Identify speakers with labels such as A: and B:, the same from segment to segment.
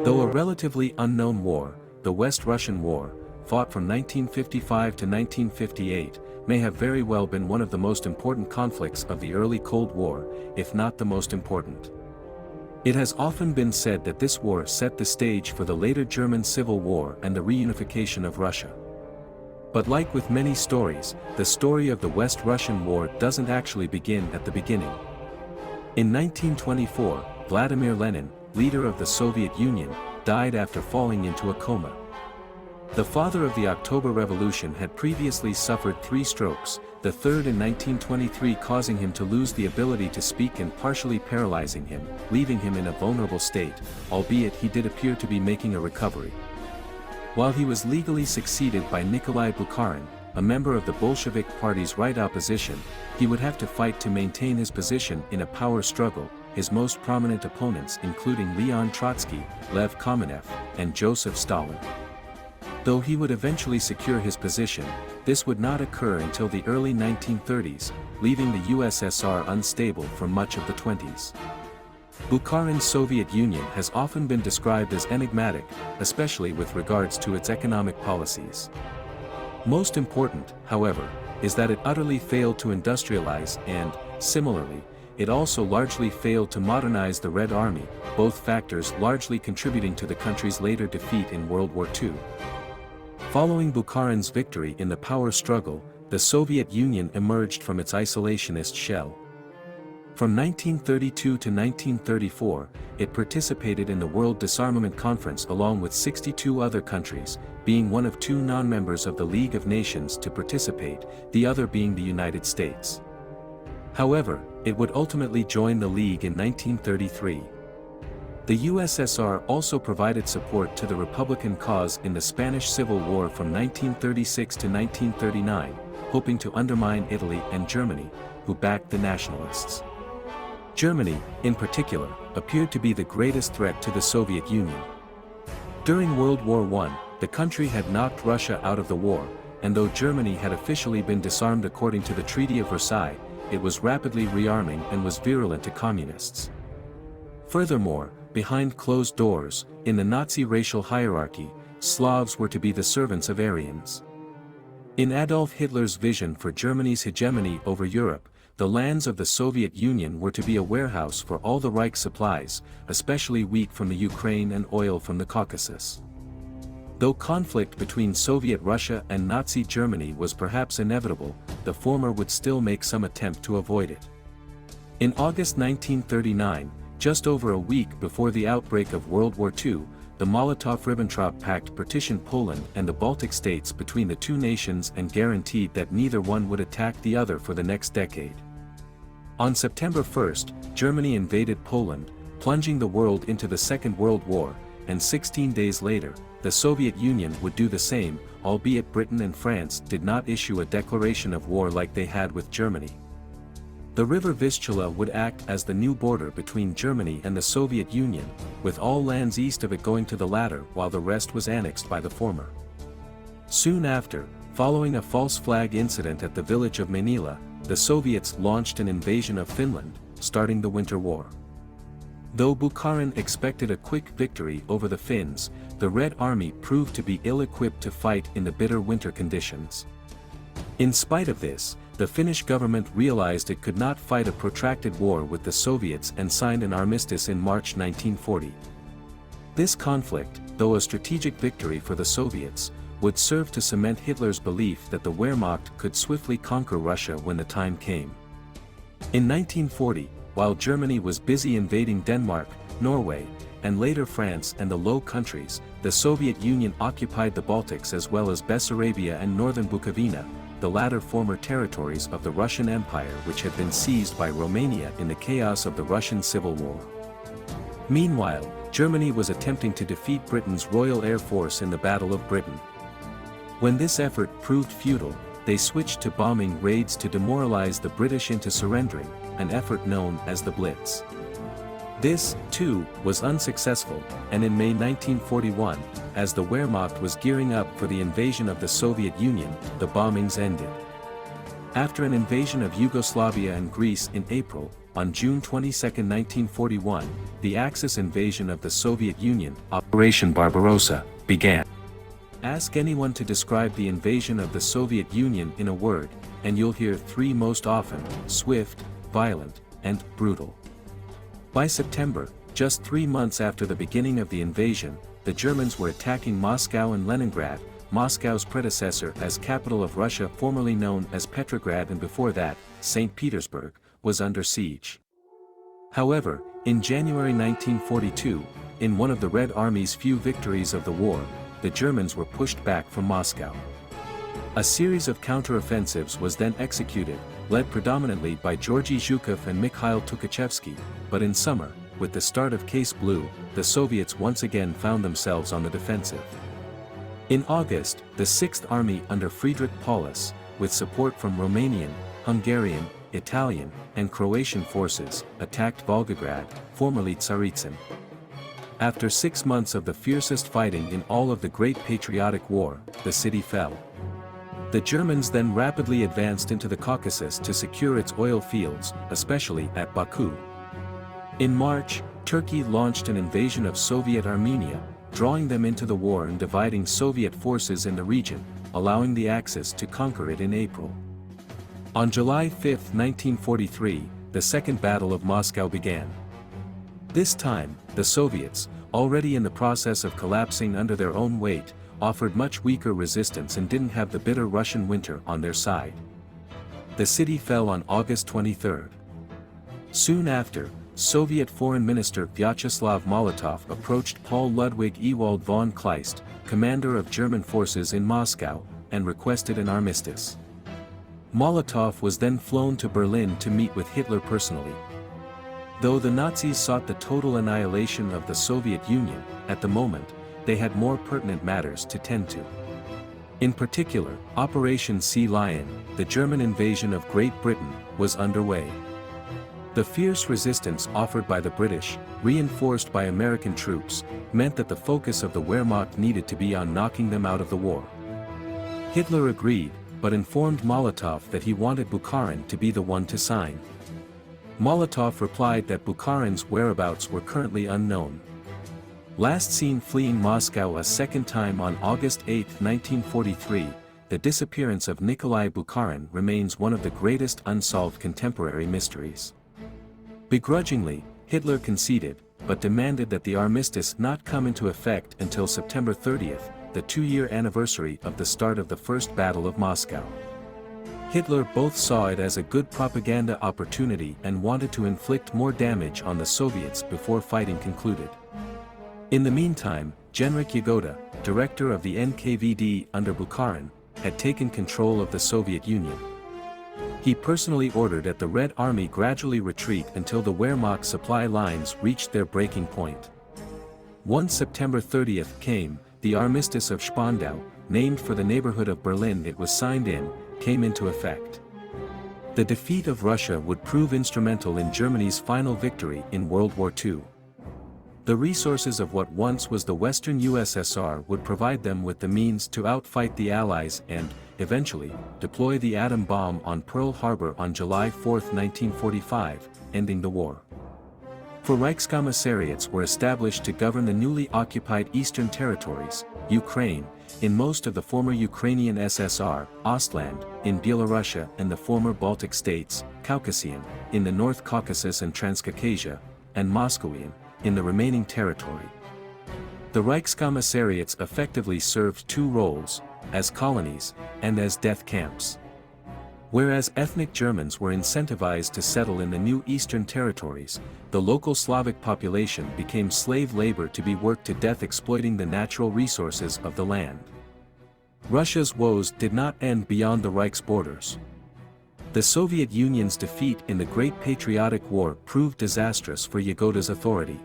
A: Though a relatively unknown war, the West Russian War, fought from 1955 to 1958, may have very well been one of the most important conflicts of the early Cold War, if not the most important. It has often been said that this war set the stage for the later German Civil War and the reunification of Russia. But like with many stories, the story of the West Russian War doesn't actually begin at the beginning. In 1924, Vladimir Lenin, leader of the Soviet Union, died after falling into a coma. The father of the October Revolution had previously suffered 3 strokes, the third in 1923 causing him to lose the ability to speak and partially paralyzing him, leaving him in a vulnerable state, albeit he did appear to be making a recovery. While he was legally succeeded by Nikolai Bukharan, a member of the Bolshevik Party's right opposition, he would have to fight to maintain his position in a power struggle, his most prominent opponents including Leon Trotsky, Lev Kamenev, and Joseph Stalin. Though he would eventually secure his position, this would not occur until the early 1930s, leaving the USSR unstable for much of the 20s. Bukharan's Soviet Union has often been described as enigmatic, especially with regards to its economic policies. Most important, however, is that it utterly failed to industrialize and, similarly, it also largely failed to modernize the Red Army, both factors largely contributing to the country's later defeat in World War II. Following Bukharan's victory in the power struggle, the Soviet Union emerged from its isolationist shell. From 1932 to 1934, it participated in the World Disarmament Conference along with 62 other countries, being one of 2 non-members of the League of Nations to participate, the other being the United States. However, it would ultimately join the League in 1933. The USSR also provided support to the Republican cause in the Spanish Civil War from 1936 to 1939, hoping to undermine Italy and Germany, who backed the nationalists. Germany, in particular, appeared to be the greatest threat to the Soviet Union. During World War I, the country had knocked Russia out of the war, and though Germany had officially been disarmed according to the Treaty of Versailles, it was rapidly rearming and was virulent to communists. Furthermore, behind closed doors, in the Nazi racial hierarchy, Slavs were to be the servants of Aryans. In Adolf Hitler's vision for Germany's hegemony over Europe, the lands of the Soviet Union were to be a warehouse for all the Reich supplies, especially wheat from the Ukraine and oil from the Caucasus. Though conflict between Soviet Russia and Nazi Germany was perhaps inevitable, the former would still make some attempt to avoid it. In August 1939, just over a week before the outbreak of World War II, the Molotov-Ribbentrop Pact partitioned Poland and the Baltic states between the 2 nations and guaranteed that neither one would attack the other for the next decade. On September 1, Germany invaded Poland, plunging the world into the Second World War, and 16 days later, the Soviet Union would do the same, albeit Britain and France did not issue a declaration of war like they had with Germany. The river Vistula would act as the new border between Germany and the Soviet Union, with all lands east of it going to the latter while the rest was annexed by the former. Soon after, following a false flag incident at the village of Manila, the Soviets launched an invasion of Finland, starting the Winter War. Though Bukharan expected a quick victory over the Finns, the Red Army proved to be ill-equipped to fight in the bitter winter conditions. In spite of this, the Finnish government realized it could not fight a protracted war with the Soviets and signed an armistice in March 1940. This conflict, though a strategic victory for the Soviets, would serve to cement Hitler's belief that the Wehrmacht could swiftly conquer Russia when the time came. In 1940, while Germany was busy invading Denmark, Norway, and later France and the Low Countries, the Soviet Union occupied the Baltics as well as Bessarabia and northern Bukovina, the latter former territories of the Russian Empire which had been seized by Romania in the chaos of the Russian Civil War. Meanwhile, Germany was attempting to defeat Britain's Royal Air Force in the Battle of Britain. When this effort proved futile, they switched to bombing raids to demoralize the British into surrendering, an effort known as the Blitz. This, too, was unsuccessful, and in May 1941, as the Wehrmacht was gearing up for the invasion of the Soviet Union, the bombings ended. After an invasion of Yugoslavia and Greece in April, on June 22, 1941, the Axis invasion of the Soviet Union, Operation Barbarossa, began. Ask anyone to describe the invasion of the Soviet Union in a word, and you'll hear three most often: swift, violent, and brutal. By September, just 3 months after the beginning of the invasion, the Germans were attacking Moscow and Leningrad, Moscow's predecessor as capital of Russia, formerly known as Petrograd, and before that, St. Petersburg, was under siege. However, in January 1942, in one of the Red Army's few victories of the war, the Germans were pushed back from Moscow. A series of counter-offensives was then executed, led predominantly by Georgy Zhukov and Mikhail Tukhachevsky, but in summer, with the start of Case Blue, the Soviets once again found themselves on the defensive. In August, the 6th Army under Friedrich Paulus, with support from Romanian, Hungarian, Italian, and Croatian forces, attacked Volgograd, formerly Tsaritsyn. After 6 months of the fiercest fighting in all of the Great Patriotic War, the city fell. The Germans then rapidly advanced into the Caucasus to secure its oil fields, especially at Baku. In March, Turkey launched an invasion of Soviet Armenia, drawing them into the war and dividing Soviet forces in the region, allowing the Axis to conquer it in April. On July 5, 1943, the Second Battle of Moscow began. This time, the Soviets, already in the process of collapsing under their own weight, offered much weaker resistance and didn't have the bitter Russian winter on their side. The city fell on August 23. Soon after, Soviet Foreign Minister Vyacheslav Molotov approached Paul Ludwig Ewald von Kleist, commander of German forces in Moscow, and requested an armistice. Molotov was then flown to Berlin to meet with Hitler personally. Though the Nazis sought the total annihilation of the Soviet Union, at the moment, they had more pertinent matters to tend to. In particular, Operation Sea Lion, the German invasion of Great Britain, was underway. The fierce resistance offered by the British, reinforced by American troops, meant that the focus of the Wehrmacht needed to be on knocking them out of the war. Hitler agreed, but informed Molotov that he wanted Bukharan to be the one to sign. Molotov replied that Bukharan's whereabouts were currently unknown. Last seen fleeing Moscow a second time on August 8, 1943, the disappearance of Nikolai Bukharin remains one of the greatest unsolved contemporary mysteries. Begrudgingly, Hitler conceded, but demanded that the armistice not come into effect until September 30, the 2-year anniversary of the start of the First Battle of Moscow. Hitler both saw it as a good propaganda opportunity and wanted to inflict more damage on the Soviets before fighting concluded. In the meantime, Genrikh Yagoda, director of the NKVD under Bukharin, had taken control of the Soviet Union. He personally ordered that the Red Army gradually retreat until the Wehrmacht supply lines reached their breaking point. Once September 30 came, the Armistice of Spandau, named for the neighborhood of Berlin it was signed in, came into effect. The defeat of Russia would prove instrumental in Germany's final victory in World War II. The resources of what once was the Western USSR would provide them with the means to outfight the Allies and, eventually, deploy the atom bomb on Pearl Harbor on July 4, 1945, ending the war. 4 Reichskommissariats were established to govern the newly occupied Eastern Territories, Ukraine, in most of the former Ukrainian SSR, Ostland, in Byelorussia and the former Baltic states, Caucasian, in the North Caucasus and Transcaucasia, and Moscowian, in the remaining territory. The Reichskommissariats effectively served 2 roles, as colonies, and as death camps. Whereas ethnic Germans were incentivized to settle in the new Eastern Territories, the local Slavic population became slave labor to be worked to death exploiting the natural resources of the land. Russia's woes did not end beyond the Reich's borders. The Soviet Union's defeat in the Great Patriotic War proved disastrous for Yagoda's authority.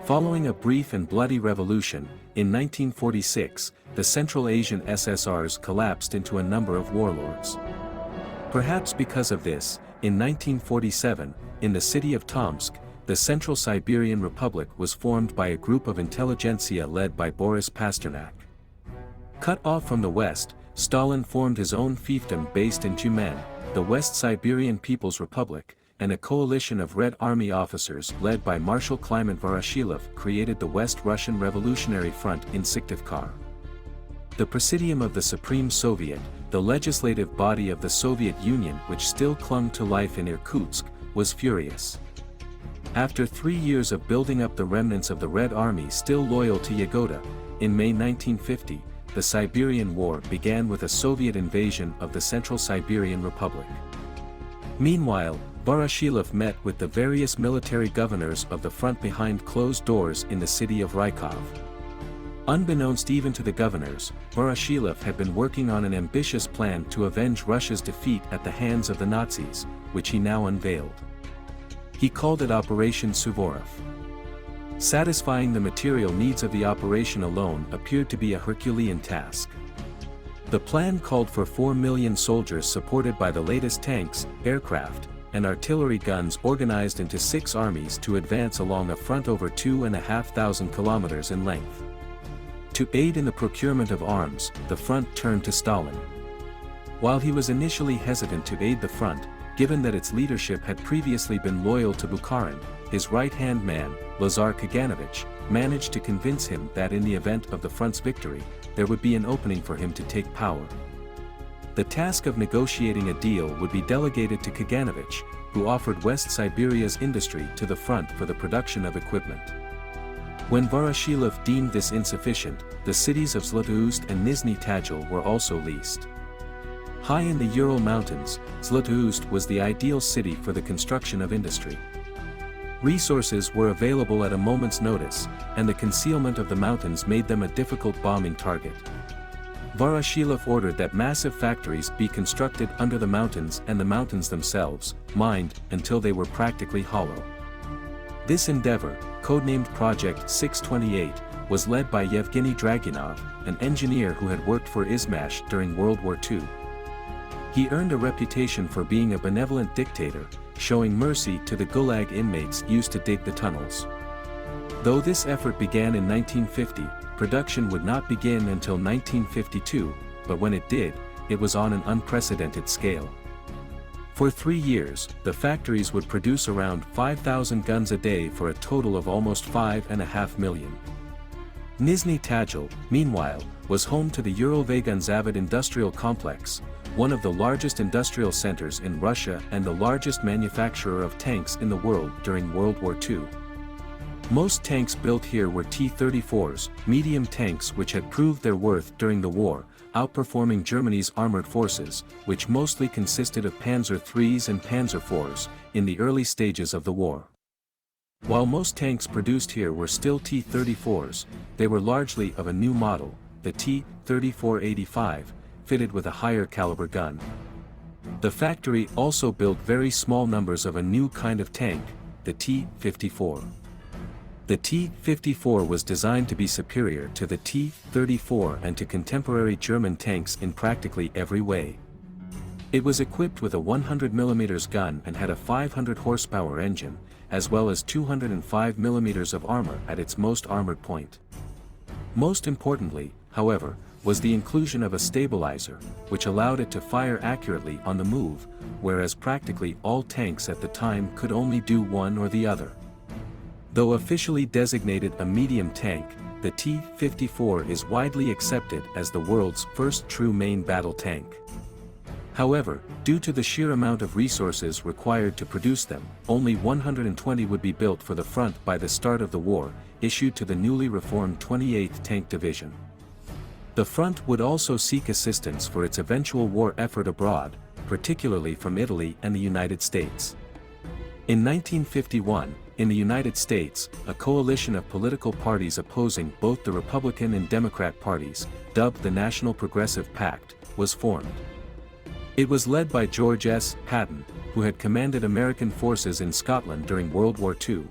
A: Following a brief and bloody revolution, in 1946, the Central Asian SSRs collapsed into a number of warlords. Perhaps because of this, in 1947, in the city of Tomsk, the Central Siberian Republic was formed by a group of intelligentsia led by Boris Pasternak. Cut off from the West, Stalin formed his own fiefdom based in Tyumen, the West Siberian People's Republic, and a coalition of Red Army officers led by Marshal Kliment Voroshilov created the West Russian Revolutionary Front in Syktyvkar. The Presidium of the Supreme Soviet, the legislative body of the Soviet Union which still clung to life in Irkutsk, was furious. After 3 years of building up the remnants of the Red Army still loyal to Yagoda, in May 1950, the Siberian War began with a Soviet invasion of the Central Siberian Republic. Meanwhile, Voroshilov met with the various military governors of the front behind closed doors in the city of Rykov. Unbeknownst even to the governors, Voroshilov had been working on an ambitious plan to avenge Russia's defeat at the hands of the Nazis, which he now unveiled. He called it Operation Suvorov. Satisfying the material needs of the operation alone appeared to be a Herculean task. The plan called for 4 million soldiers supported by the latest tanks, aircraft, and artillery guns organized into 6 armies to advance along a front over 2,500 kilometers in length. To aid in the procurement of arms, the front turned to Stalin. While he was initially hesitant to aid the front, given that its leadership had previously been loyal to Bukharan, his right-hand man, Lazar Kaganovich, managed to convince him that in the event of the front's victory, there would be an opening for him to take power. The task of negotiating a deal would be delegated to Kaganovich, who offered West Siberia's industry to the front for the production of equipment. When Voroshilov deemed this insufficient, the cities of Zlatoust and Nizhny Tagil were also leased. High in the Ural Mountains, Zlatoust was the ideal city for the construction of industry. Resources were available at a moment's notice, and the concealment of the mountains made them a difficult bombing target. Voroshilov ordered that massive factories be constructed under the mountains and the mountains themselves, mined until they were practically hollow. This endeavor, codenamed Project 628, was led by Yevgeny Dragunov, an engineer who had worked for Izmash during World War II. He earned a reputation for being a benevolent dictator, showing mercy to the Gulag inmates used to dig the tunnels. Though this effort began in 1950, production would not begin until 1952, but when it did, it was on an unprecedented scale. For 3 years, the factories would produce around 5,000 guns a day for a total of almost 5.5 million. Nizhny Tagil, meanwhile, was home to the Ural-Vagonzavod industrial complex, one of the largest industrial centers in Russia and the largest manufacturer of tanks in the world during World War II. Most tanks built here were T-34s, medium tanks which had proved their worth during the war, outperforming Germany's armored forces, which mostly consisted of Panzer IIIs and Panzer IVs, in the early stages of the war. While most tanks produced here were still T-34s, they were largely of a new model, the T-34-85, fitted with a higher caliber gun. The factory also built very small numbers of a new kind of tank, the T-54. The T-54 was designed to be superior to the T-34 and to contemporary German tanks in practically every way. It was equipped with a 100mm gun and had a 500 horsepower engine, as well as 205mm of armor at its most armored point. Most importantly, however, was the inclusion of a stabilizer, which allowed it to fire accurately on the move, whereas practically all tanks at the time could only do one or the other. Though officially designated a medium tank, the T-54 is widely accepted as the world's first true main battle tank. However, due to the sheer amount of resources required to produce them, only 120 would be built for the front by the start of the war, issued to the newly reformed 28th Tank Division. The front would also seek assistance for its eventual war effort abroad, particularly from Italy and the United States. In 1951, in the United States, a coalition of political parties opposing both the Republican and Democrat parties, dubbed the National Progressive Pact, was formed. It was led by George S. Patton, who had commanded American forces in Scotland during World War II.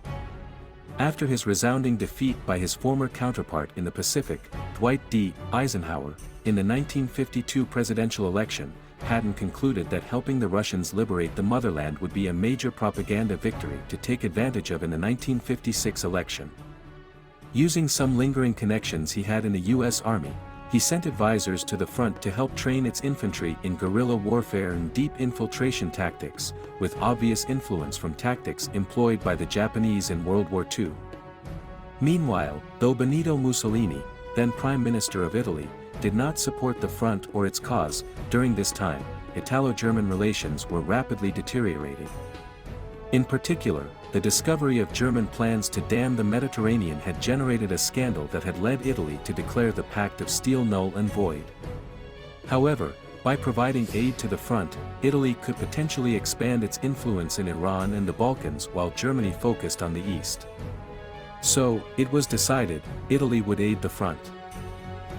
A: After his resounding defeat by his former counterpart in the Pacific, Dwight D. Eisenhower, in the 1952 presidential election, Patton concluded that helping the Russians liberate the motherland would be a major propaganda victory to take advantage of in the 1956 election. Using some lingering connections he had in the U.S. Army, He sent advisors to the front to help train its infantry in guerrilla warfare and deep infiltration tactics, with obvious influence from tactics employed by the Japanese in World War II. Meanwhile, though Benito Mussolini, then Prime Minister of Italy, did not support the front or its cause, during this time, Italo-German relations were rapidly deteriorating. In particular, the discovery of German plans to dam the Mediterranean had generated a scandal that had led Italy to declare the Pact of Steel null and void. However, by providing aid to the front, Italy could potentially expand its influence in Iran and the Balkans while Germany focused on the east. So, it was decided, Italy would aid the front.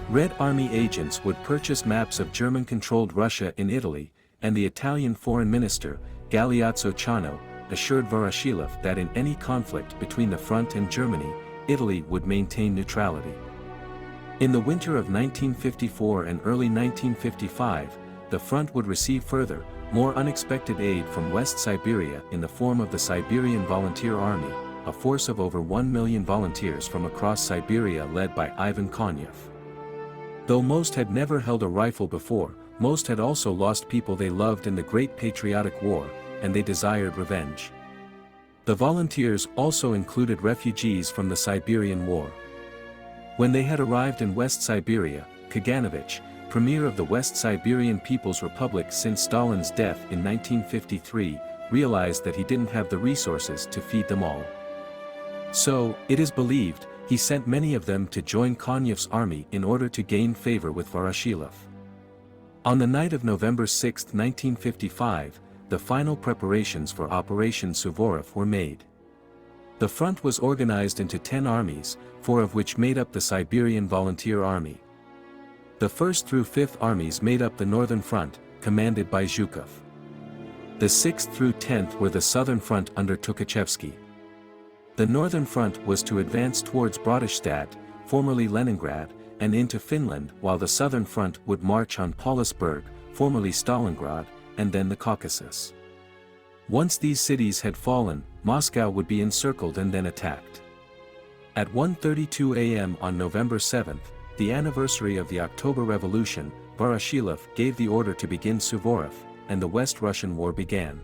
A: Red Army agents would purchase maps of German-controlled Russia in Italy, and the Italian Foreign Minister, Galeazzo Ciano, assured Voroshilov that in any conflict between the front and Germany, Italy would maintain neutrality. In the winter of 1954 and early 1955, the front would receive further, more unexpected aid from West Siberia in the form of the Siberian Volunteer Army, a force of over 1 million volunteers from across Siberia led by Ivan Konev. Though most had never held a rifle before, most had also lost people they loved in the Great Patriotic War, and they desired revenge. The volunteers also included refugees from the Siberian War. When they had arrived in West Siberia, Kaganovich, premier of the West Siberian People's Republic since Stalin's death in 1953, realized that he didn't have the resources to feed them all. So, it is believed, he sent many of them to join Konev's army in order to gain favor with Voroshilov. On the night of November 6, 1955, the final preparations for Operation Suvorov were made. The front was organized into 10 armies, 4 of which made up the Siberian Volunteer Army. The 1st through 5th armies made up the Northern Front, commanded by Zhukov. The 6th through 10th were the Southern Front under Tukhachevsky. The Northern Front was to advance towards Bratishstadt, formerly Leningrad, and into Finland, while the Southern Front would march on Paulusburg, formerly Stalingrad, and then the Caucasus. Once these cities had fallen, Moscow would be encircled and then attacked. At 1:32 a.m. on November 7, the anniversary of the October Revolution, Voroshilov gave the order to begin Suvorov, and the West Russian War began.